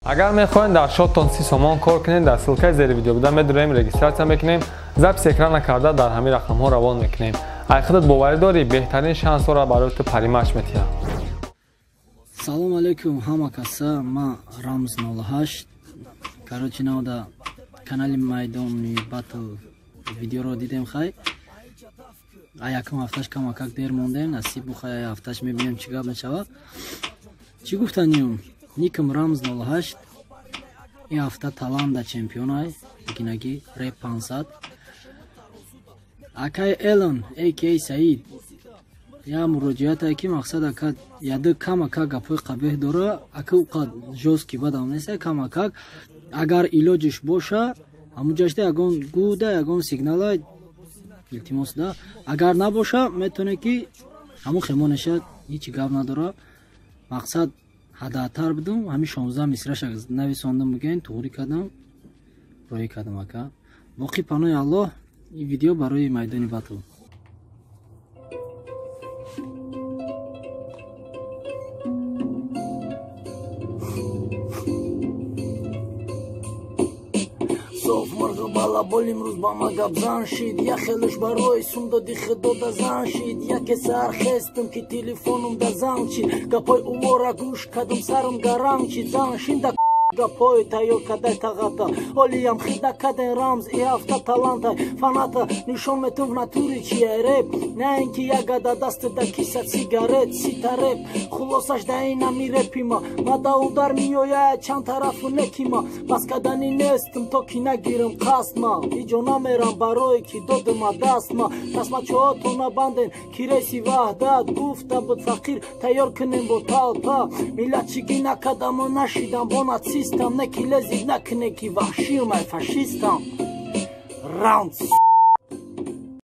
اگر میخواین در شاتتان 30 سومان کار کنین در سلکه زیر ویدیو بودن میدونیم رجیستراسیون میکنیم ضبط اکران نکرده در همین رقم ها روان میکنیم اگه خودت باور داری بهترین شانس را برای تو پریمش میتیه. سلام علیکم همه کسا ما رامز 08 короче на канали майдони батл видео ро дидем хай а якам ҳафташ камакак дер мондем насиб бухай ҳафташ мебинем чӣ гап мешава чӣ гуфтанем никм рамз 08 ин ҳафта таланда чемпионай бигинаги реп 500 акай элон AK Саид я муроҷиатае ки мақсад ака яды камакак гапои қабеҳ дора ака уқад жостки бадам неста камакак агар илоҷиш боша ҳамуҷашта ягон гуда ягон сигнала илтимос да агар набоша метавоне ки ҳамун хемонеша ҳичи гап надора мақсад ҳадатар будум ҳамин 16 мисраша нависондам бугем туғри кардам роҳӣ кардам ака боқӣ панои аллоҳ ин видео барои майдони батл صاف مرغ بالا بول امروز با ما گبزن شید یا خیلش برای سوم دادی خدا دزن شید یا که سر خستم که تلفنم دزن چید گپای اوورا گوش کدم سرم گرم چید زن شید گپای تایو کدای تغطا олиям خیدا کدن رامز ای هفته таланта фаната нишон метун в натуре чие реп не инки ягада даст да киса сигарет ситареп хулосаш да ина мирепима мада удар миёяд чанд тарафу некима бас кадани нестм то ки нагирам қасма иҷо намерам барое ки додима дастма тасмачоото набанден ки реси ваҳдат гуфта буд фақир тайёр кунем бо талпа миллат чигӣ накадамо нашидам бо нацистам не ки лезид накуне ки ваҳшиюмай фашистам раунд